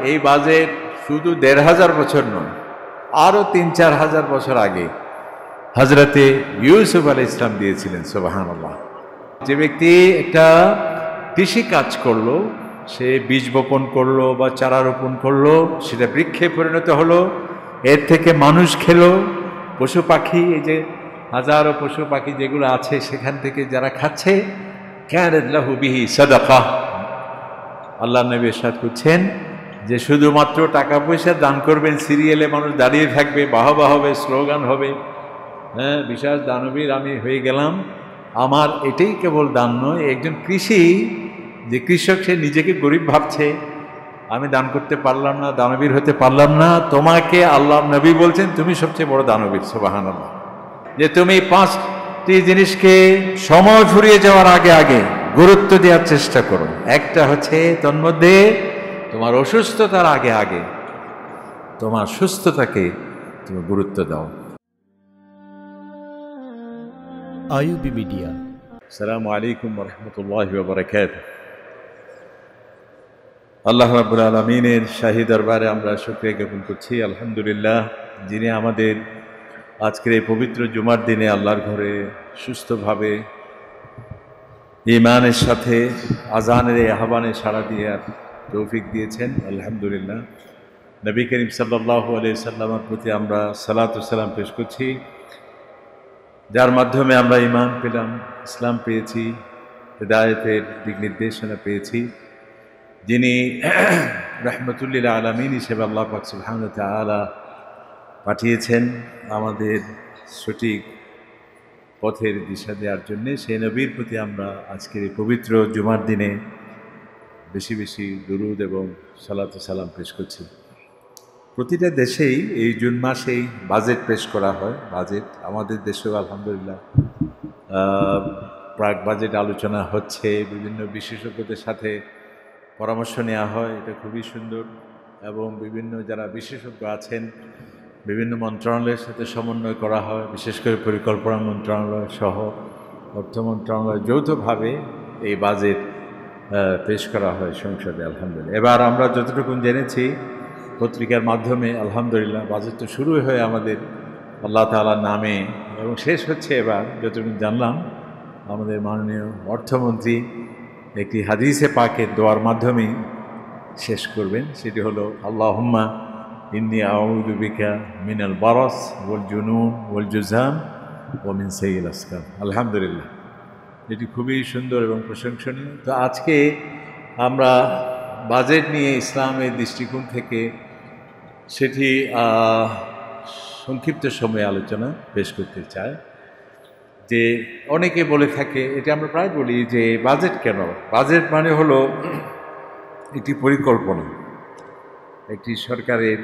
এই বাজেট শুধু ১,৫০০ বছর নয়, আরো ৩-৪ হাজার বছর আগে হযরতে ইউসুফ আলাইহিস সালাম দিয়েছিলেন। সুবহানাল্লাহ। যে ব্যক্তি একটা কৃষি কাজ করলো, সে বীজ বপন করলো বা চারা রোপণ করলো, সেটা বৃক্ষে পরিণত হলো, এর থেকে মানুষ খেলো, পশু পাখি, এই যে হাজারো পশু পাখি যেগুলো আছে সেখান থেকে যারা খাচ্ছে, কানাত লাহু বিহি সাদাকাহ। আল্লাহ নবী ইরশাদ করছেন যে শুধুমাত্র টাকা পয়সা দান করবেন, সিরিয়ালে মানুষ দাঁড়িয়ে থাকবে, বাহবা হবে, স্লোগান হবে, হ্যাঁ বিশাল দানবীর আমি হয়ে গেলাম, আমার এটাই কেবল দান নয়। একজন যে কৃষক, সে নিজেকে গরিব ভাবছে, আমি দান করতে পারলাম না, দানবীর হতে পারলাম না, তোমাকে আল্লাহ নবী বলছেন তুমি সবচেয়ে বড় দানবীর। সুবহানাল্লাহ। যে তুমি 5টি জিনিসকে সময় ফুরিয়ে যাওয়ার আগে আগে গুরুত্ব দেওয়ার চেষ্টা করো। একটা হচ্ছে তন্মধ্যে তোমার অসুস্থতার আগে আগে তোমার সুস্থতাকে তুমি গুরুত্ব দাও। IUB media. আসসালামু আলাইকুম ওয়া রাহমাতুল্লাহি ওয়া বারাকাতুহু। আল্লাহ রাব্বুল আলামিনের শাহী দরবারে আমরা শুকরিয়া জ্ঞাপন করছি, আলহামদুলিল্লাহ, যিনি আমাদের আজকের এই পবিত্র জুমার দিনে আল্লাহর ঘরে সুস্থভাবে ঈমানের সাথে আযানের এই আহ্বানে সাড়া দেওয়ার তৌফিক দিয়েছেন। আলহামদুলিল্লাহ। নবী করিম সাল্লাল্লাহু আলাইহি সাল্লামের প্রতি আমরা সালাত ও সালাম পেশ করছি, যার মাধ্যমে আমরা ঈমান পেলাম, ইসলাম পেয়েছি, হিদায়াতের দিক নির্দেশনা পেয়েছি, যিনি রাহমাতুল লিল আলামিন হিসেবে আল্লাহ পাক সুবহানাহু ওয়া তাআলা পাঠিয়েছেন আমাদের সঠিক পথের দিশা দেওয়ার জন্যে। সেই নবীর প্রতি আমরা আজকের এই পবিত্র জুমার দিনে বেশি বেশি দুরূদ এবং সালাত ও সালাম পেশ করছি। প্রতিটা দেশেই এই জুন মাসেই বাজেট পেশ করা হয়। বাজেট আমাদের দেশেও আলহামদুলিল্লাহ প্রাক বাজেট আলোচনা হচ্ছে, বিভিন্ন বিশেষজ্ঞদের সাথে পরামর্শ নেওয়া হয়, এটা খুবই সুন্দর। এবং বিভিন্ন যারা বিশেষজ্ঞ আছেন, বিভিন্ন মন্ত্রণালয়ের সাথে সমন্বয় করা হয়, বিশেষ করে পরিকল্পনা মন্ত্রণালয় সহ অর্থ মন্ত্রণালয় যৌথভাবে এই বাজেট পেশ করা হয় সংসদে। আলহামদুলিল্লাহ। এবার আমরা যতটুকু জেনেছি পত্রিকার মাধ্যমে, আলহামদুলিল্লাহ, বাজেট তো শুরু হয়ে আমাদের আল্লাহ তাআলার নামে এবং শেষ হচ্ছে এবার যতটুকু জানলাম আমাদের মাননীয় অর্থমন্ত্রী একটি হাদিসে পাকের দোয়ার মাধ্যমে শেষ করবেন। সেটি হলো আল্লাহুম্মা ইন্নী আউযু বিকা মিনাল বারাস ওয়াল জুনুন ওয়াল জুযাম ওয়া মিন সাইয়্যিল আসকাম। আলহামদুলিল্লাহ, এটি খুবই সুন্দর এবং প্রশংসনীয়। তো আজকে আমরা বাজেট নিয়ে ইসলামের দৃষ্টিকোণ থেকে সেটি সংক্ষিপ্ত সময়ে আলোচনা পেশ করতে চাই। যে অনেকে বলে থাকে, এটা আমরা প্রায় বলি যে বাজেট কেন? বাজেট মানে হলো একটি পরিকল্পনা, একটি সরকারের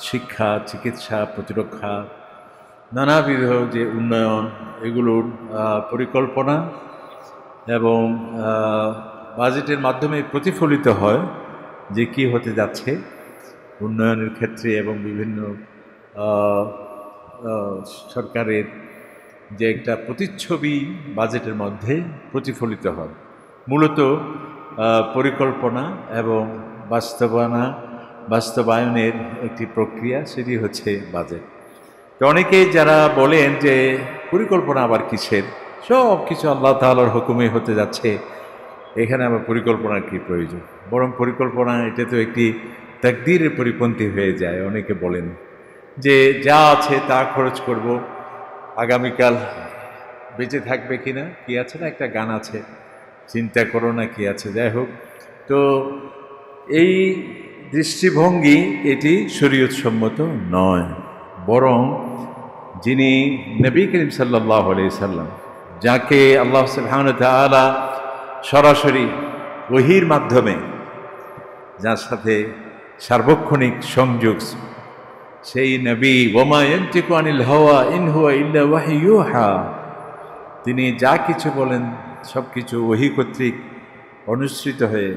শিক্ষা, চিকিৎসা, প্রতিরক্ষা, নানাবিধ যে উন্নয়ন, এগুলোর পরিকল্পনা এবং বাজেটের মাধ্যমে প্রতিফলিত হয় যে কি হতে যাচ্ছে উন্নয়নের ক্ষেত্রে এবং বিভিন্ন সরকারের যে একটা প্রতিচ্ছবি বাজেটের মধ্যে প্রতিফলিত হয়। মূলত পরিকল্পনা এবং বাস্তবায়নের একটি প্রক্রিয়া, সেটি হচ্ছে বাজেট। তো অনেকেই যারা বলেন যে পরিকল্পনা আবার কিসের, সব কিছু আল্লাহ তাআলার হুকুমে হতে যাচ্ছে, এখানে আবার পরিকল্পনার কী প্রয়োজন? বরং পরিকল্পনা এটা তো একটি তাকদীরের পরিপন্থী হয়ে যায়। অনেকে বলেন যে যা আছে তা খরচ করব, আগামীকাল বেঁচে থাকবে কিনা, কি আছে না একটা গান আছে, চিন্তা করো না কি আছে। যাই হোক, তো এই দৃষ্টিভঙ্গি এটি শরীয়তসম্মত নয়। বরং যিনি নবী করিম সাল্লাল্লাহু আলাইহি সাল্লাম, যাকে আল্লাহ সুবহানাহু ওয়া তাআলা সরাসরি ওহীর মাধ্যমে, যার সাথে সার্বক্ষণিক সংযোগ, সেই নবী, ওমা ইয়ানতিকু আনিল হাওয়া ইন হুয়া ইল্লা ওয়াহয়ুন ইউহা, তিনি যা কিছু বলেন সব কিছু ওহী কর্তৃক অনুসৃত হয়ে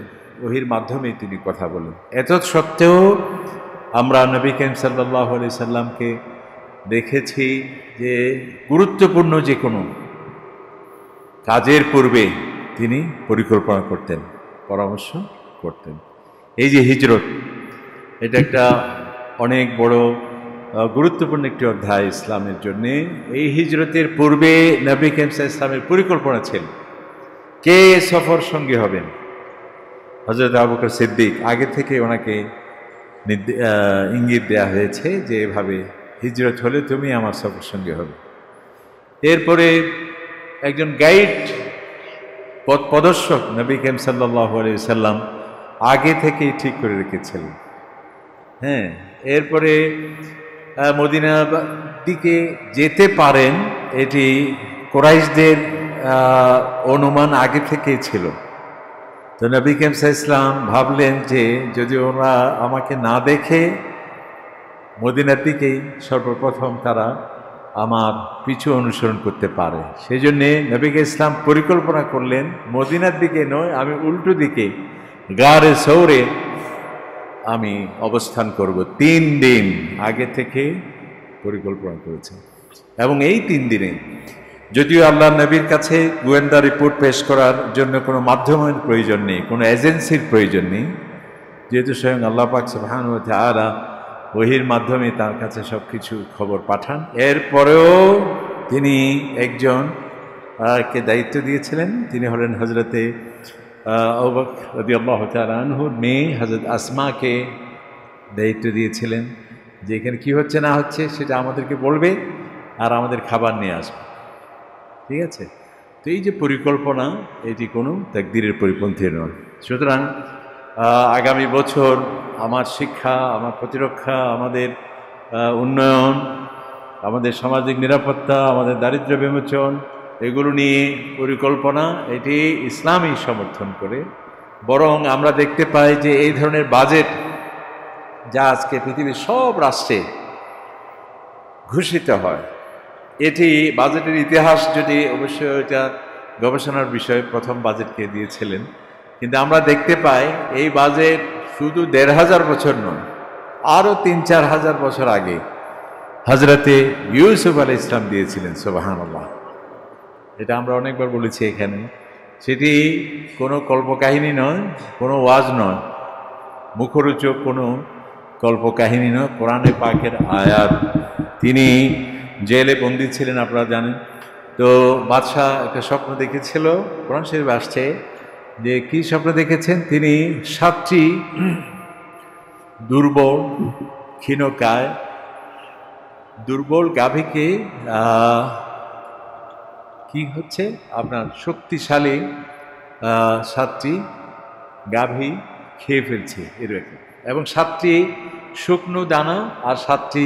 ওহীর মাধ্যমে তিনি কথা বলেন। এত সত্ত্বেও আমরা নবী করিম সাল্লাল্লাহু আলাইহি সাল্লামকে দেখেছি যে গুরুত্বপূর্ণ যে কোনো কাজের পূর্বে তিনি পরিকল্পনা করতেন, পরামর্শ করতেন। এই যে হিজরত, এটা একটা অনেক বড় গুরুত্বপূর্ণ একটি অধ্যায় ইসলামের জন্য। এই হিজরতের পূর্বে নবী করিম সাল্লাল্লাহু আলাইহি ওয়াসাল্লামের পরিকল্পনা ছিল কে সফর সঙ্গী হবেন। হযরত আবু বকর সিদ্দিক আগে থেকে ওনাকে ইঙ্গিত দেওয়া হয়েছে যে এভাবে হিজরত হলে তুমি আমার সফর সঙ্গী হবে। এরপরে একজন গাইড, পথ প্রদর্শক নবী করিম সাল্লাল্লাহু আলাইহি ওয়াসাল্লাম আগে থেকেই ঠিক করে রেখেছিলেন। হ্যাঁ, এরপরে মদিনার দিকে যেতে পারেন এটি কুরাইশদের অনুমান আগে থেকেই ছিল। তো নবী করিম সাল্লাল্লাহু আলাইহি ওয়াসাল্লাম ভাবলেন যে যদি ওরা আমাকে না দেখে মদিনার দিকেই সর্বপ্রথম তারা আমার পিছু অনুসরণ করতে পারে, সেই জন্যে নবী করিম ইসলাম পরিকল্পনা করলেন মদিনার দিকে নয়, আমি উল্টো দিকে গারে সৌরে আমি অবস্থান করব। 3 দিন আগে থেকে পরিকল্পনা করেছেন। এবং এই 3 দিনে যদিও আল্লাহ নবীর কাছে গোয়েন্দা রিপোর্ট পেশ করার জন্য কোনো মাধ্যমের প্রয়োজন নেই, কোনো এজেন্সির প্রয়োজন নেই, যেহেতু স্বয়ং আল্লাহ পাক সুবহানাহু ওয়া তাআলা ওহীর মাধ্যমে তার কাছে সব কিছু খবর পাঠান। এরপরেও তিনি একজন কে দায়িত্ব দিয়েছিলেন, তিনি হলেন হজরতে আবু বকর রাদিয়াল্লাহু তাআলা আনহুর মেয়ে হজরত আসমাকে দায়িত্ব দিয়েছিলেন যে এখানে কী হচ্ছে না হচ্ছে সেটা আমাদেরকে বলবে আর আমাদের খাবার নিয়ে আসবে। ঠিক আছে? তো এই যে পরিকল্পনা, এটি কোনো তাকদীরের পরিপন্থী নয়। সুতরাং আগামী বছর আমার শিক্ষা, আমার প্রতিরক্ষা, আমাদের উন্নয়ন, আমাদের সামাজিক নিরাপত্তা, আমাদের দারিদ্র্য বিমোচন, এগুলো নিয়ে পরিকল্পনা এটি ইসলামই সমর্থন করে। বরং আমরা দেখতে পাই যে এই ধরনের বাজেট যা আজকে পৃথিবীর সব রাষ্ট্রে ঘোষিত হয়, এটি বাজেটের ইতিহাস যদি অবশ্যই এটা গবেষণার বিষয়, প্রথম বাজেটকে দিয়েছিলেন, কিন্তু আমরা দেখতে পাই এই বাজেট শুধু ১৫০০ বছর নয়, আরও ৩-৪ হাজার বছর আগে হজরতে ইউসুফ আলাইহিস সালাম দিয়েছিলেন। সুবহানাল্লাহ, এটা আমরা অনেকবার বলেছি এখানে। সেটি কোনো কল্পকাহিনী নয়, কোনো ওয়াজ নয়, মুখরোচক কোনো কল্পকাহিনী নয়, কোরআনে পাকের আয়াত। তিনি জেলে বন্দী ছিলেন, আপনারা জানেন। তো বাদশাহ একটা স্বপ্ন দেখেছিল, কোরআন শরীফে আসছে যে কি স্বপ্ন দেখেছেন তিনি, 7টি দুর্বল ক্ষীণকায় দুর্বল গাভীকে কি হচ্ছে আপনার শক্তিশালী 7টি গাভী খেয়ে ফেলছে এরকম, এবং 7টি শুকনো দানা আর 7টি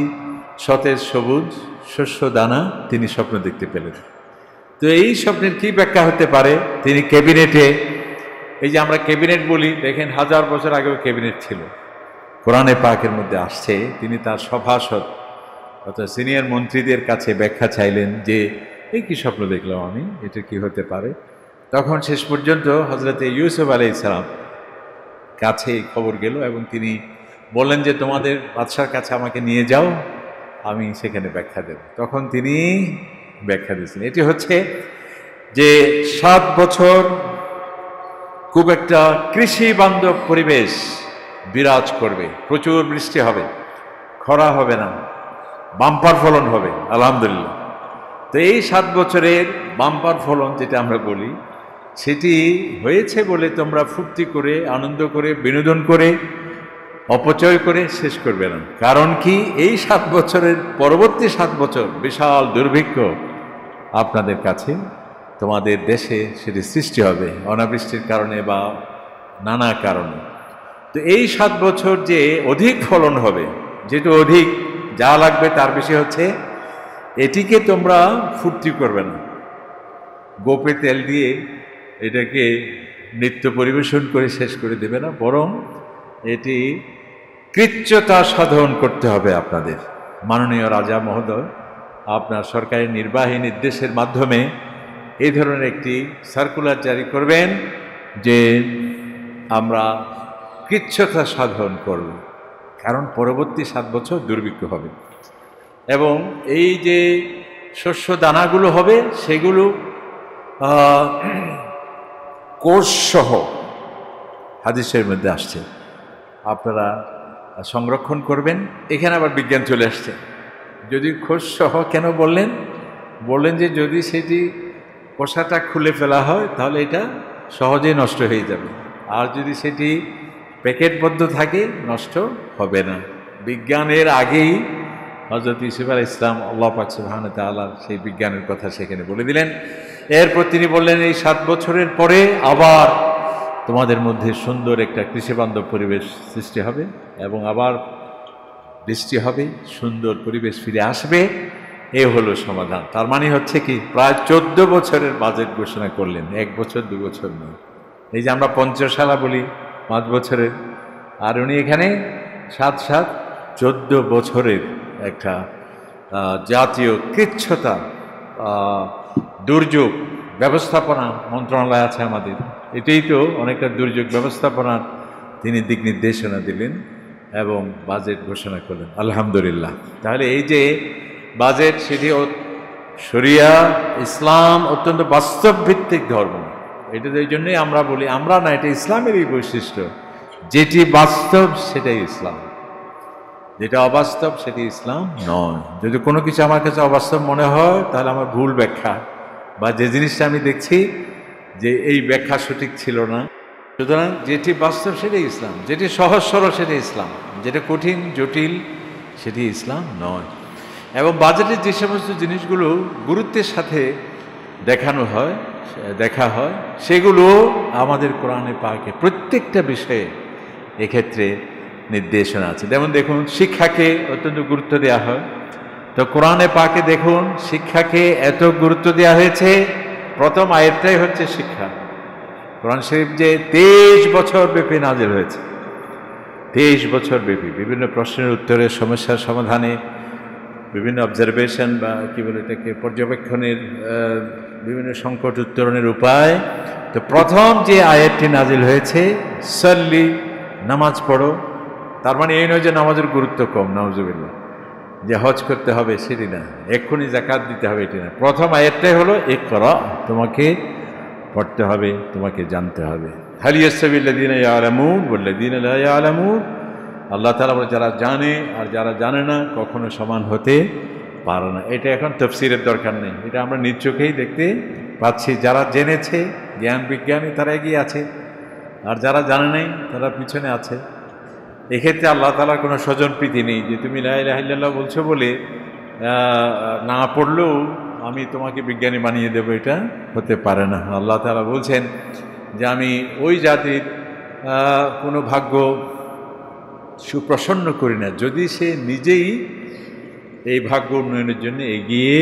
সতেজ সবুজ শস্য দানা তিনি স্বপ্ন দেখতে পেলেন। তো এই স্বপ্নের কি ব্যাখ্যা হতে পারে? তিনি ক্যাবিনেটে, এই যে আমরা ক্যাবিনেট বলি, দেখেন 1000 বছর আগেও ক্যাবিনেট ছিল, কোরআনে পাকের মধ্যে আসছে। তিনি তার সভাসদ অর্থাৎ সিনিয়র মন্ত্রীদের কাছে ব্যাখ্যা চাইলেন যে এই কি স্বপ্ন দেখলাম আমি, এটা কি হতে পারে। তখন শেষ পর্যন্ত হজরতে ইউসুফ আলাইহিস সালাম কাছে খবর গেল এবং তিনি বললেন যে তোমাদের বাদশার কাছে আমাকে নিয়ে যাও, আমি সেখানে ব্যাখ্যা দেব। তখন তিনি ব্যাখ্যা দিয়েছেন। এটি হচ্ছে যে 7 বছর খুব একটা কৃষি বান্ধব পরিবেশ বিরাজ করবে, প্রচুর বৃষ্টি হবে, খরা হবে না, বাম্পার ফলন হবে আলহামদুলিল্লাহ। তো এই 7 বছরের বাম্পার ফলন যেটা আমরা বলি, সেটি হয়েছে বলে তোমরা ফুর্তি করে, আনন্দ করে, বিনোদন করে, অপচয় করে শেষ করবে না। কারণ কি, এই 7 বছরের পরবর্তী 7 বছর বিশাল দুর্ভিক্ষ আপনাদের কাছে, তোমাদের দেশে সেটি সৃষ্টি হবে অনাবৃষ্টির কারণে বা নানা কারণে। তো এই 7 বছর যে অধিক ফলন হবে, যেটা অধিক যা লাগবে তার বেশি হচ্ছে, এটিকে তোমরা ফুর্তি করবে না, গোপে তেল দিয়ে এটাকে নৃত্য পরিবেশন করে শেষ করে দেবে না, বরং এটি কৃচ্ছতা সাধন করতে হবে আপনাদের। মাননীয় রাজা মহোদয় আপনার সরকারি নির্বাহী নির্দেশের মাধ্যমে এই ধরনের একটি সার্কুলার জারি করবেন যে আমরা কৃচ্ছতা সাধন করব, কারণ পরবর্তী 7 বছর দুর্ভিক্ষ হবে এবং এই যে শস্য দানাগুলো হবে সেগুলো কোষসহ, হাদিসের মধ্যে আসছে আপনারা সংরক্ষণ করবেন। এখানে আবার বিজ্ঞান চলে আসছে। যদি খোস সহ কেন বললেন? বললেন যে যদি সেটি খোসাটা খুলে ফেলা হয় তাহলে এটা সহজেই নষ্ট হয়ে যাবে, আর যদি সেটি প্যাকেটবদ্ধ থাকে নষ্ট হবে না। বিজ্ঞানের আগেই হযরত ইউসুফ আলাইহিস সালাম আল্লাহ পাক সুবহানাহু ওয়া তাআলার সেই বিজ্ঞানের কথা সেখানে বলে দিলেন। এরপর তিনি বললেন, এই 7 বছরের পরে আবার তোমাদের মধ্যে সুন্দর একটা কৃষিবান্ধব পরিবেশ সৃষ্টি হবে এবং আবার বৃষ্টি হবে, সুন্দর পরিবেশ ফিরে আসবে। এ হলো সমাধান। তার মানে হচ্ছে কি, প্রায় 14 বছরের বাজেট ঘোষণা করলেন, 1 বছর 2 বছর নয়। এই যে আমরা পঞ্চশালা বলি 5 বছরের, আর উনি এখানে 7 14 বছরের একটা জাতীয় কৃচ্ছতা দুর্যোগ ব্যবস্থাপনা মন্ত্রণালয় আছে আমাদের, এটাই তো অনেকটা দুর্যোগ ব্যবস্থাপনার তিনি দিক নির্দেশনা দিলেন এবং বাজেট ঘোষণা করলেন। আলহামদুলিল্লাহ। তাহলে এই যে বাজেট, সেটি শরিয়া ইসলাম অত্যন্ত বাস্তব ভিত্তিক ধর্ম। এটা এই জন্যই আমরা বলি, আমরা না, এটা ইসলামেরই বৈশিষ্ট্য, যেটি বাস্তব সেটাই ইসলাম, যেটা অবাস্তব সেটি ইসলাম নয়। যদি কোনো কিছু আমার কাছে অবাস্তব মনে হয় তাহলে আমার ভুল ব্যাখ্যা, বা যে জিনিসটা আমি দেখছি যে এই ব্যাখ্যা সঠিক ছিল না। সুতরাং যেটি বাস্তব সেটাই ইসলাম, যেটি সহজ সরল সেটি ইসলাম, যেটা কঠিন জটিল সেটি ইসলাম নয়। এবং বাজেটের যে সমস্ত জিনিসগুলো গুরুত্বের সাথে দেখা হয় সেগুলো আমাদের কোরআনে পাকে প্রত্যেকটা বিষয়ে এক্ষেত্রে নির্দেশনা আছে। যেমন দেখুন, শিক্ষাকে অত্যন্ত গুরুত্ব দেওয়া হয়। তো কোরআনে পাকে দেখুন শিক্ষাকে এত গুরুত্ব দেওয়া হয়েছে, প্রথম আয়াতটাই হচ্ছে শিক্ষা। কোরআন শরীফ যে 23 বছর ব্যাপী নাজিল হয়েছে, 23 বছর ব্যাপী বিভিন্ন প্রশ্নের উত্তরে, সমস্যার সমাধানে, বিভিন্ন অবজারভেশন বা কি বলে এটাকে পর্যবেক্ষণের বিভিন্ন সংকট উত্তরণের উপায়। তো প্রথম যে আয়াতটি নাজিল হয়েছে, সাল্লি, নামাজ পড়ো। তার মানে এই নয় যে নামাজের গুরুত্ব কম, নাউজুবিল্লাহ, যে হজ করতে হবে সেটি না, এক্ষুনি যাকাত দিতে হবে এটি না। প্রথম আয়াতটাই হলো ইকরা, তোমাকে পড়তে হবে, তোমাকে জানতে হবে। হাল ইয়াস্তাবিল্লাযীনা ইয়ালামুন ওয়াল্লাযীনা লা ইয়ালামুন। আল্লাহ তাআলা বলে, যারা জানে আর যারা জানে না কখনো সমান হতে পারে না। এটা এখন তাফসীরের দরকার নেই, এটা আমরা নিজ চোখেই দেখতে পাচ্ছি। যারা জেনেছে, জ্ঞান বিজ্ঞানী, তারা এগিয়ে আছে, আর যারা জানে নাই তারা পিছনে আছে। এক্ষেত্রে আল্লাহ তাআলার কোনো স্বজনপ্রীতি নেই যে তুমি লা ইলাহা ইল্লাল্লাহ বলছো বলে না পড়লেও আমি তোমাকে বিজ্ঞানী বানিয়ে দেবো, এটা হতে পারে না। আল্লাহ তাআলা বলছেন যে আমি ওই জাতির কোনো ভাগ্য সুপ্রসন্ন করি না যদি সে নিজেই এই ভাগ্য উন্নয়নের জন্য এগিয়ে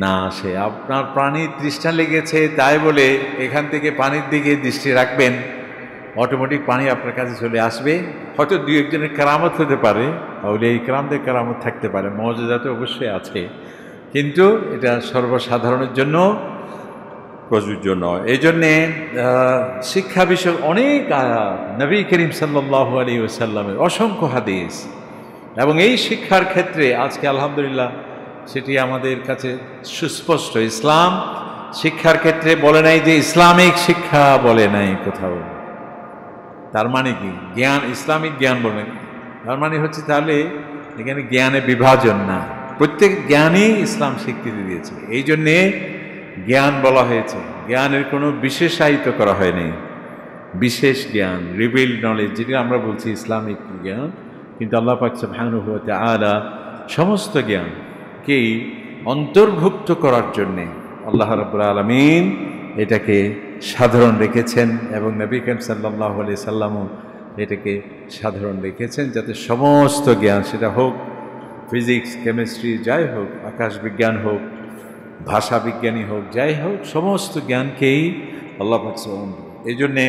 না আসে। আপনার প্রাণী তৃষ্ণা লেগেছে তাই বলে এখান থেকে পানির দিকে দৃষ্টি রাখবেন, অটোমেটিক পানি আপনার কাছে চলে আসবে। হয়তো 2-1 কারামত হতে পারে, আউলিয়া ইকরামদের কারামত থাকতে পারে, মুআজিজা তো অবশ্যই আছে, কিন্তু এটা সর্বসাধারণের জন্য প্রযোজ্য নয়। এই জন্যে শিক্ষা বিষয়ক অনেক নবী করিম সাল্লাল্লাহু আলাইহি ওয়াসাল্লামের অসংখ্য হাদিস, এবং এই শিক্ষার ক্ষেত্রে আজকে আলহামদুলিল্লাহ সেটি আমাদের কাছে সুস্পষ্ট। ইসলাম শিক্ষার ক্ষেত্রে বলে নাই যে ইসলামিক শিক্ষা বলে নাই কোথাও। তার মানে কি? জ্ঞান, ইসলামিক জ্ঞান বলে, তার মানে হচ্ছে তাহলে এখানে জ্ঞানে বিভাজন না, প্রত্যেক জ্ঞানই ইসলাম স্বীকৃতি দিয়েছে। এই জন্যে জ্ঞান বলা হয়েছে, জ্ঞানের কোনো বিশেষায়িত করা হয়নি। বিশেষ জ্ঞান, রিভিলড নলেজ, যেটা আমরা বলছি ইসলামিক জ্ঞান, কিন্তু আল্লাহ পাক সুবহানাহু ওয়া তাআলা সমস্ত জ্ঞানকেই অন্তর্ভুক্ত করার জন্যে আল্লাহ রাব্বুল আলামিন এটাকে সাধারণ রেখেছেন, এবং নবী করিম সাল্লাল্লাহু আলাইহি সাল্লামও এটাকে সাধারণ রেখেছেন, যাতে সমস্ত জ্ঞান, সেটা হোক ফিজিক্স, কেমিস্ট্রি, যাই হোক, আকাশ বিজ্ঞান হোক, ভাষা বিজ্ঞানী হোক, যাই হোক, সমস্ত জ্ঞানকেই আল্লাহ পাক এই জন্যে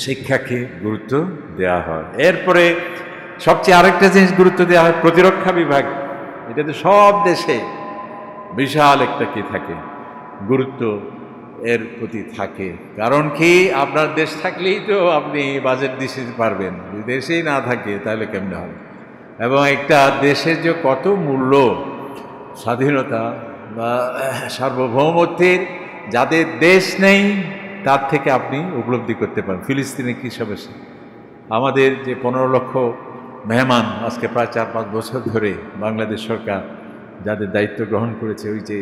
শিক্ষাকে গুরুত্ব দেওয়া হয়। এরপরে সবচেয়ে আরেকটা জিনিস গুরুত্ব দেওয়া হয়, প্রতিরক্ষা বিভাগ। এটাতে সব দেশে বিশাল একটা কি থাকে, গুরুত্ব এর প্রতি থাকে। কারণ কি, আপনার দেশ থাকলেই তো আপনি বাজেট দিতে পারবেন, যদি দেশেই না থাকে তাহলে কেমনে হবে? এবং একটা দেশের যে কত মূল্য, স্বাধীনতা বা সার্বভৌমত্বের, যাদের দেশ নেই তার থেকে আপনি উপলব্ধি করতে পারেন। ফিলিস্তিনে কী সমস্যা, আমাদের যে 15 লক্ষ মেহমান আজকে প্রায় 4-5 বছর ধরে বাংলাদেশ সরকার যাদের দায়িত্ব গ্রহণ করেছে, ওই যে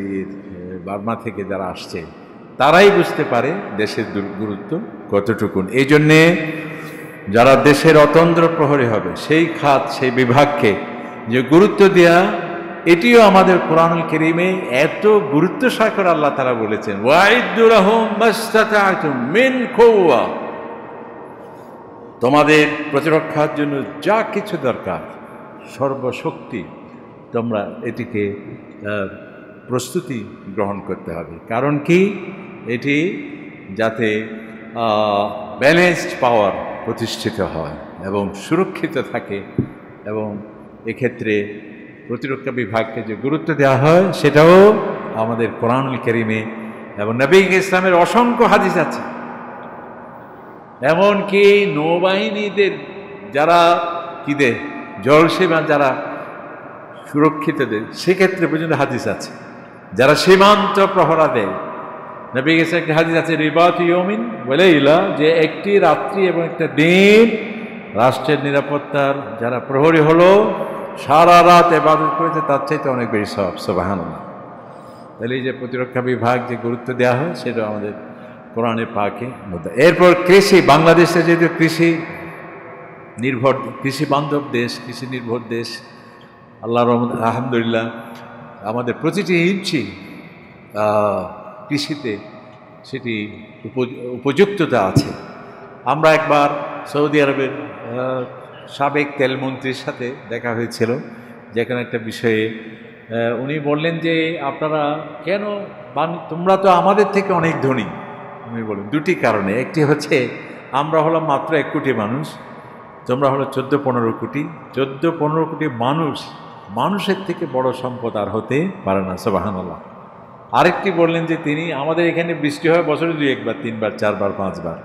বার্মা থেকে যারা আসছে, তারাই বুঝতে পারে দেশের গুরুত্ব কতটুকুন। এই জন্যে যারা দেশের অতন্দ্র প্রহরী হবে, সেই খাত সেই বিভাগকে যে গুরুত্ব দেয়া, এটিও আমাদের কোরআনুল কারীমে এত গুরুত্ব সহকারে আল্লাহ তাআলা বলেছেন, ওয়াইদ্দু লাহুম মাসতাতা'তুম মিন কুওয়া, তোমাদের প্রতিরক্ষার জন্য যা কিছু দরকার সর্বশক্তি তোমরা এটিকে প্রস্তুতি গ্রহণ করতে হবে। কারণ কি, এটি যাতে ব্যালেন্সড পাওয়ার প্রতিষ্ঠিত হয় এবং সুরক্ষিত থাকে, এবং এক্ষেত্রে প্রতিরক্ষা বিভাগকে যে গুরুত্ব দেওয়া হয় সেটাও আমাদের কোরআনুল কারীমে এবং নবী ইসলামের অসংখ্য হাদিস আছে। এমনকি নৌবাহিনীদের যারা জলসীমা যারা সুরক্ষিত দেয়, সেক্ষেত্রে পর্যন্ত হাদিস আছে। যারা সীমান্ত প্রহরা দেয়, নবী ইসলামের একটা হাদিস আছে, রিবাতু ইয়াউমিন ওয়া লাইলা, যে একটি রাত্রি এবং একটা দিন রাষ্ট্রের নিরাপত্তার যারা প্রহরী হলো, সারা রাত ইবাদত করেছে, তার চাইতে অনেক বেশি সওয়াব। সুবহানাল্লাহ। তাহলে এই যে প্রতিরক্ষা বিভাগ যে গুরুত্ব দেওয়া হয়, সেটা আমাদের কোরআনে পাকে মধ্যে। এরপর কৃষি, বাংলাদেশে যেহেতু কৃষি নির্ভর, কৃষি বান্ধব দেশ, কৃষি নির্ভর দেশ, আল্লাহর রহমত আলহামদুলিল্লাহ আমাদের প্রতিটি ইঞ্চি কৃষিতে সেটি উপযুক্ততা আছে। আমরা একবার সৌদি আরবের সাবেক তেলমন্ত্রীর সাথে দেখা হয়েছিল, যেখানে একটা বিষয়ে উনি বললেন যে আপনারা কেন, তোমরা তো আমাদের থেকে অনেক ধনী। উনি বলেন দুটি কারণে, একটি হচ্ছে আমরা হলাম মাত্র 1 কোটি মানুষ, তোমরা হলো 14-15 কোটি। 14-15 কোটি মানুষের থেকে বড় সম্পদ আর হতে পারে না। সুবহানাল্লাহ। আরেকটি বললেন যে তিনি, আমাদের এখানে বৃষ্টি হয় বছরে 2 একবার 3 বার 4 বার 5 বার,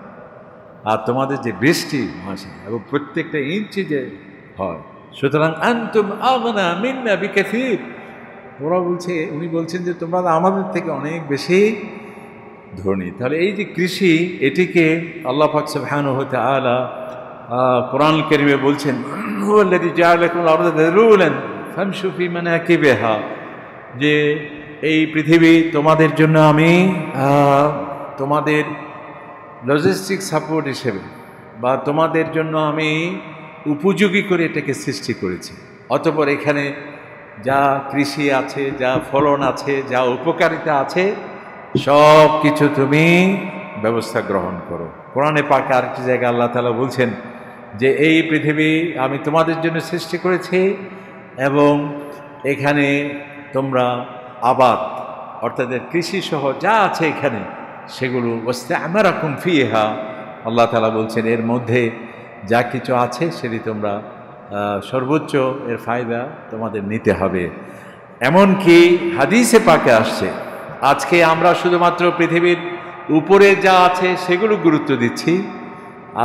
আর তোমাদের যে বৃষ্টি মাসে এবং প্রত্যেকটা ইঞ্চি যে হয়, সুতরাং আনতুম আগনা মিন্না বিকাসীর, উনি বলছেন যে তোমরা আমাদের থেকে অনেক বেশি ধনী। তাহলে এই যে কৃষি, এটিকে আল্লাহ পাক সুবহানাহু ওয়া তাআলা কোরআনুল কারীমে বলছেন, হুয়াল্লাযী জাআলা লাকুমুল আরদা যালুলান ফামশু ফি মানাকিবিহা, যে এই পৃথিবী তোমাদের জন্য আমি তোমাদের লজিস্টিক সাপোর্ট হিসেবে বা তোমাদের জন্য আমি উপযোগী করে এটাকে সৃষ্টি করেছি। অতঃপর এখানে যা কৃষি আছে, যা ফলন আছে, যা উপকারিতা আছে, সব কিছু তুমি ব্যবস্থা গ্রহণ করো। কোরআনে পাকে আরেকটি জায়গায় আল্লাহ তাআলা বলছেন যে এই পৃথিবী আমি তোমাদের জন্য সৃষ্টি করেছি, এবং এখানে তোমরা আবাদ অর্থাৎ কৃষি সহ যা আছে এখানে সেগুলো ওয়াস্তা'মারাকুম ফিহা, আল্লাহ তাআলা বলছেন এর মধ্যে যা কিছু আছে সেটি তোমরা সর্বোচ্চ এর ফায়দা তোমাদের নিতে হবে। এমনকি হাদিসে পাকে আসছে, আজকে আমরা শুধুমাত্র পৃথিবীর উপরে যা আছে সেগুলো গুরুত্ব দিচ্ছি,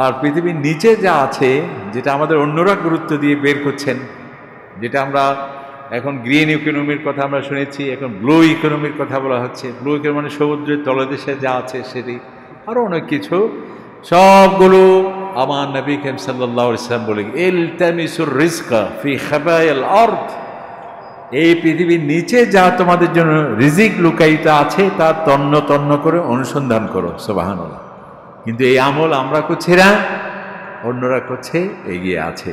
আর পৃথিবীর নিচে যা আছে যেটা আমাদের অন্যরা গুরুত্ব দিয়ে বের করছেন, যেটা আমরা এখন গ্রিন ইকোনমির কথা আমরা শুনেছি, এখন ব্লু ইকোনমির কথা বলা হচ্ছে। ব্লু ইকোনমি মানে সমুদ্রের তলদেশে যা আছে সেটি, আরও অনেক কিছু, সবগুলো আমার নবী কারীম সাল্লাল্লাহু আলাইহি ওয়াসাল্লাম বলে, ইলতামিসুর রিজকা ফি খাবায়াল আরদ, এই পৃথিবীর নিচে যা তোমাদের জন্য রিজিক লুকায়িত আছে তা তন্ন তন্ন করে অনুসন্ধান করো। সুবহানাল্লাহ। কিন্তু এই আমল আমরা করছি না, অন্যরা করছে, এগিয়ে আছে।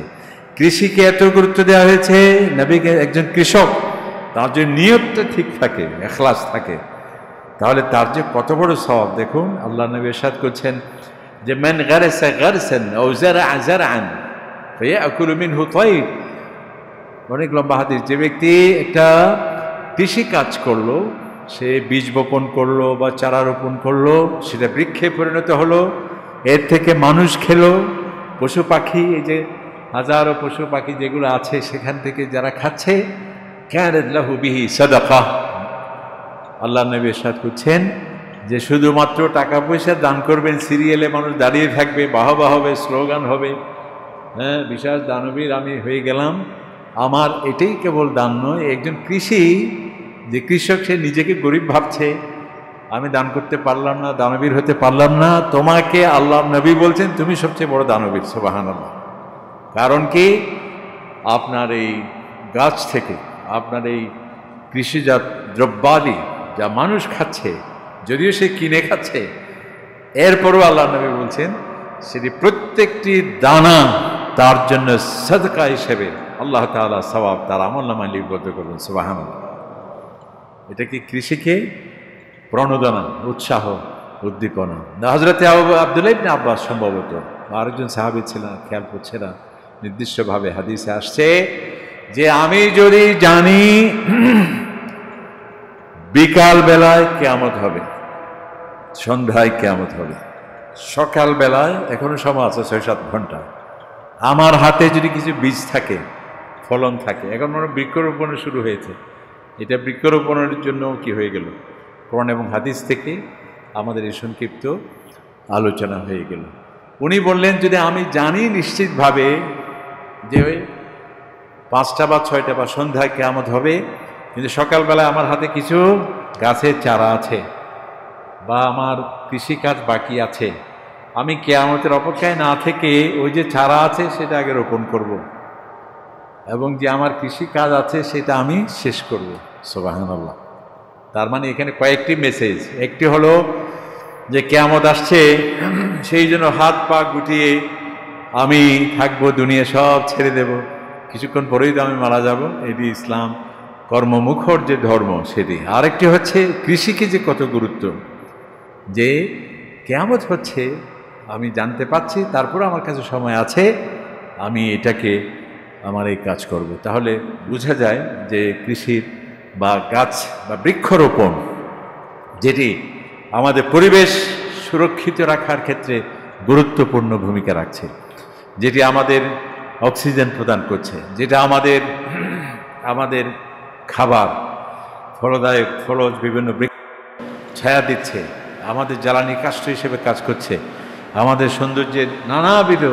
কৃষিকে এত গুরুত্ব দেওয়া হয়েছে, নবীকে একজন কৃষক তার যে নিয়তটা ঠিক থাকে, ইখলাস থাকে, তাহলে তার যে কত বড় সওয়াব দেখুন। আল্লাহ নবী ইরশাদ করছেন যে মান গারাসা গারসান আও যারআ যারআন ফায়াকুলু মিনহু তায়র, অনেক লম্বা হাদিস, যে ব্যক্তি একটা কৃষি কাজ করলো, সে বীজ বপন করলো বা চারা রোপণ করলো, সেটা বৃক্ষে পরিণত হলো, এর থেকে মানুষ খেলো, পশু পাখি, এই যে হাজারো পশু পাখি যেগুলো আছে সেখান থেকে যারা খাচ্ছে, কানাত লাহু বিহি সাদাকা। আল্লাহ নবী ইরশাদ করছেন যে শুধুমাত্র টাকা পয়সা দান করবেন, সিরিয়ালে মানুষ দাঁড়িয়ে থাকবে, বাহবা হবে, স্লোগান হবে, হ্যাঁ বিশাল দানবীর আমি হয়ে গেলাম, আমার এটাই কেবল দান নয়। একজন কৃষক, সে নিজেকে গরিব ভাবছে, আমি দান করতে পারলাম না, দানবীর হতে পারলাম না, তোমাকে আল্লাহ নবী বলছেন তুমি সবচেয়ে বড় দানবীর। সুবহানাল্লাহ। কারণ কি, আপনার এই গাছ থেকে, আপনার এই কৃষিজাত দ্রব্যাদি যা মানুষ খাচ্ছে, যদিও সে কিনে খাচ্ছে, এরপরও আল্লাহ নবী বলছেন সেটি প্রত্যেকটি দানা তার জন্য সাদকা হিসেবে আল্লাহ তাআলা সওয়াব তার আমলনামায় লিপিবদ্ধ করবেন। সুবহানাল্লাহ। এটা কি কৃষিকে প্রণোদনা, উৎসাহ, উদ্দীপনা। হযরতে আব্দুল্লাহ ইবনে আব্বাস সম্ভবত আরেকজন সাহাবী ছিলেন, খেয়াল করছে না, নির্দিষ্টভাবে হাদিসে আসছে যে আমি যদি জানি বিকাল বেলায় কিয়ামত হবে, সন্ধ্যায় কিয়ামত হবে, সকাল বেলায় এখনো সময় আছে ৬-৭ ঘন্টা, আমার হাতে যদি কিছু বীজ থাকে, ফলন থাকে, এখন মনে বৃক্ষরোপণ শুরু হয়েছে, এটা বৃক্ষরোপণের জন্য কি হয়ে গেল, কোরআন এবং হাদিস থেকে আমাদের এই সংক্ষিপ্ত আলোচনা হয়ে গেল। উনি বললেন যদি আমি জানি নিশ্চিতভাবে যে ৫টা বা ৬টা বা সন্ধ্যায় কিয়ামত হবে, কিন্তু সকালবেলায় আমার হাতে কিছু গাছের চারা আছে বা আমার কৃষিকাজ বাকি আছে, আমি কিয়ামতের অপেক্ষায় না থেকে ওই যে চারা আছে সেটা আগে রোপণ করব, এবং যে আমার কৃষিকাজ আছে সেটা আমি শেষ করব। সুবহানাল্লাহ। তার মানে এখানে কয়েকটি মেসেজ। একটি হলো যে কিয়ামত আসছে, সেই জন্য হাত পা গুটিয়ে আমি থাকবো, দুনিয়া সব ছেড়ে দেব, কিছুক্ষণ পরেই তো আমি মারা যাব, এটি ইসলাম কর্মমুখর যে ধর্ম সেটি। আরেকটি হচ্ছে কৃষিকে যে কত গুরুত্ব, যে কিয়ামত হচ্ছে আমি জানতে পাচ্ছি, তারপর আমার কাছে সময় আছে, আমি এটাকে আমার এই কাজ করব। তাহলে বোঝা যায় যে কৃষির বা গাছ বা বৃক্ষরোপণ, যেটি আমাদের পরিবেশ সুরক্ষিত রাখার ক্ষেত্রে গুরুত্বপূর্ণ ভূমিকা রাখছে, যেটি আমাদের অক্সিজেন প্রদান করছে, যেটা আমাদের খাবার, ফলদায়ক ফলজ বিভিন্ন বৃক্ষ ছায়া দিচ্ছে, আমাদের জ্বালানি কাষ্ঠ হিসেবে কাজ করছে, আমাদের সৌন্দর্যের নানাবিধ,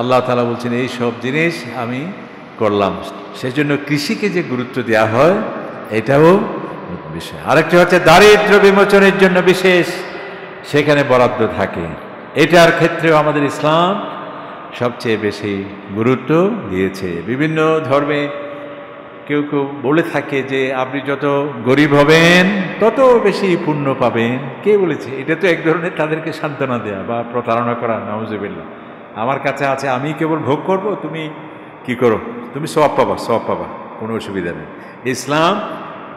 আল্লাহ তাআলা বলছেন এই সব জিনিস আমি করলাম। সেজন্য কৃষিকে যে গুরুত্ব দেওয়া হয় এটাও বিষয়। আরেকটি হচ্ছে দারিদ্র্য বিমোচনের জন্য বিশেষ সেখানে বরাদ্দ থাকে, এটার ক্ষেত্রেও আমাদের ইসলাম সবচেয়ে বেশি গুরুত্ব দিয়েছে। বিভিন্ন ধর্মে কেউ কেউ বলে থাকে যে আপনি যত গরিব হবেন তত বেশি পুণ্য পাবেন। কে বলেছে? এটা তো এক ধরনের তাদেরকে সান্ত্বনা দেয়া বা প্রতারণা করা। নাউজুবিল্লাহ। আমার কাছে আছে, আমি কেবল ভোগ করব, তুমি কি করো, তুমি সওয়াব পাবা, সওয়াব পাবা, কোনো অসুবিধা নেই। ইসলাম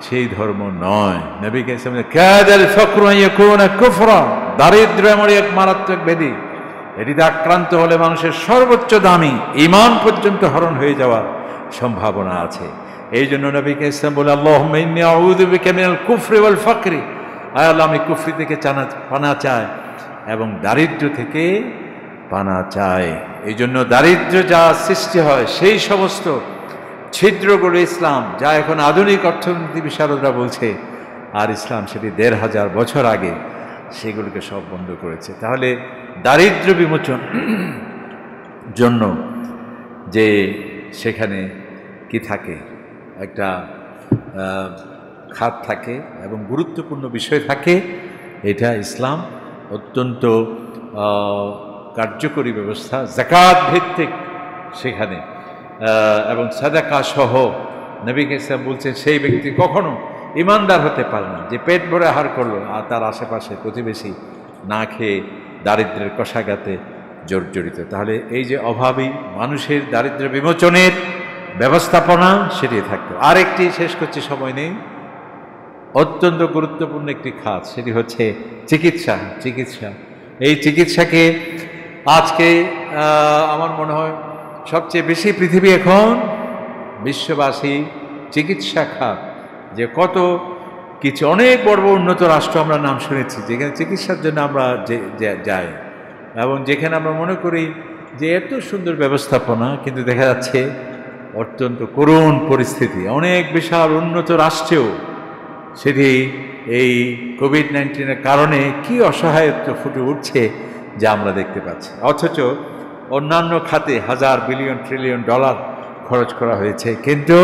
সেই ধর্ম নয়। নবী কারীম কাদাল ফাকরু ইয়াকুনা কুফরা, দারিদ্র্য এমন এক মারাত্মক ব্যাধি, এটিতে আক্রান্ত হলে মানুষের সর্বোচ্চ দামি ঈমান পর্যন্ত হরণ হয়ে যাওয়ার সম্ভাবনা আছে। এই জন্য নবী কারীম বলে আল্লাহুম্মা ইন্নী আউযু বিকা মিনাল কুফরি ওয়াল ফাকরি, আয় আল্লাহ আমি কুফরি থেকে পানা চাই এবং দারিদ্র্য থেকে পানা চাই। এই জন্য দারিদ্র্য যা সৃষ্টি হয় সেই সমস্ত ছিদ্রগুলো ইসলাম, যা এখন আধুনিক অর্থনীতি বিশারদরা বলছে, আর ইসলাম সেটি ১৫০০ বছর আগে সেগুলোকে সব বন্ধ করেছে। তাহলে দারিদ্র্য বিমোচন জন্য যে সেখানে কি থাকে, একটা খাত থাকে এবং গুরুত্বপূর্ণ বিষয় থাকে, এটা ইসলাম অত্যন্ত কার্যকরী ব্যবস্থা, যাকাত ভিত্তিক সেখানে, এবং সাদাকা সহ। নবী কারীম বলছেন সেই ব্যক্তি কখনো ইমানদার হতে পারে না যে পেট ভরে আহার করলো আর তার আশেপাশে প্রতিবেশী না খেয়ে দারিদ্র্যের কষাঘাতে জর্জরিত। তাহলে এই যে অভাবী মানুষের দারিদ্র্য বিমোচনের ব্যবস্থাপনা, সেটি থাকতো। আরেকটি, শেষ করতে সময় নেই, অত্যন্ত গুরুত্বপূর্ণ একটি খাত, সেটি হচ্ছে চিকিৎসা। এই চিকিৎসাকে আজকে আমার মনে হয় সবচেয়ে বেশি পৃথিবী এখন বিশ্ববাসী চিকিৎসা খাত, যে কত কিছু, অনেক বড় বড় উন্নত রাষ্ট্র আমরা নাম শুনেছি যেখানে চিকিৎসার জন্য আমরা যাই, এবং যেখানে আমরা মনে করি যে এত সুন্দর ব্যবস্থাপনা, কিন্তু দেখা যাচ্ছে অত্যন্ত করুণ পরিস্থিতি। অনেক বিশাল উন্নত রাষ্ট্রেও সেটি এই কোভিড-19-এর কারণে কি অসহায়ত্ব ফুটে উঠছে যা আমরা দেখতে পাচ্ছি। অথচ অন্যান্য খাতে হাজার বিলিয়ন ট্রিলিয়ন ডলার খরচ করা হয়েছে, কিন্তু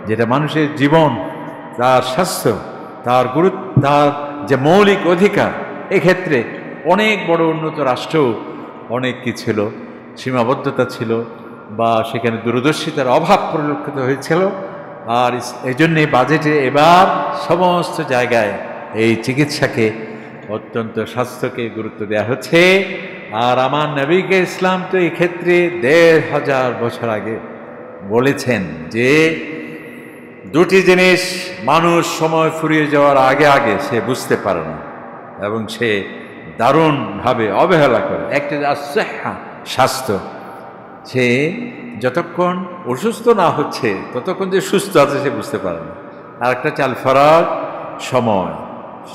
যেটা মানুষের জীবন, তার স্বাস্থ্য, তার যে মৌলিক অধিকার, এক্ষেত্রে অনেক বড় উন্নত রাষ্ট্র অনেক কি ছিল, সীমাবদ্ধতা ছিল বা সেখানে দূরদর্শিতার অভাব পরিলক্ষিত হয়েছিল। আর এই জন্যে বাজেটে এবার সমস্ত জায়গায় এই চিকিৎসাকে, অত্যন্ত স্বাস্থ্যকে গুরুত্ব দেওয়া হচ্ছে। আর আমার নবীকে ইসলাম তো এই ক্ষেত্রে ১৫০০ বছর আগে বলেছেন যে দুটি জিনিস মানুষ সময় ফুরিয়ে যাওয়ার আগে আগে সে বুঝতে পারে না এবং সে দারুণভাবে অবহেলা করে। একটা স্বাস্থ্য, সে যতক্ষণ অসুস্থ না হচ্ছে ততক্ষণ যে সুস্থ আছে সে বুঝতে পারে না। আর একটা চাল ফরাক সময়,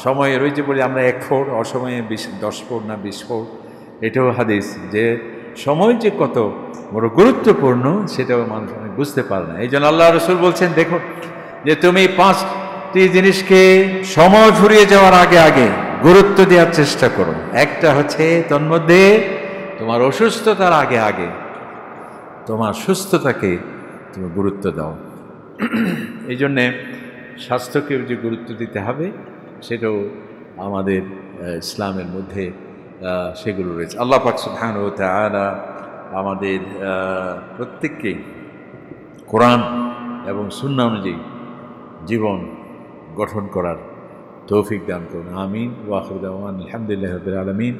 সময়ের ওই যে বলি আমরা ১ ফোর, অসময়ে 10 ফোর না 20 ফোর, এটাও হাদিস, যে সময় যে কত বড় গুরুত্বপূর্ণ সেটাও মানুষ অনেক বুঝতে পারে না। এই জন্য আল্লাহ রসুল বলছেন, দেখো যে তুমি 5টি জিনিসকে সময় ফুরিয়ে যাওয়ার আগে আগে গুরুত্ব দেওয়ার চেষ্টা করো। একটা হচ্ছে তন্মধ্যে তোমার অসুস্থতার আগে আগে তোমার সুস্থতাকে তুমি গুরুত্ব দাও। এই জন্যে স্বাস্থ্যকে যে গুরুত্ব দিতে হবে সেটাও আমাদের ইসলামের মধ্যে সেগুলো রয়েছে। আল্লাহ পাক সুবহানাহু ওয়া তাআলা আমাদের প্রত্যেককে কোরআন এবং সুন্নাহ অনুযায়ী জীবন গঠন করার তৌফিক দান করুন। আমিন। ওয়া আখিরু দাওয়ানা আলহামদুলিল্লাহি রাব্বিল আলামিন।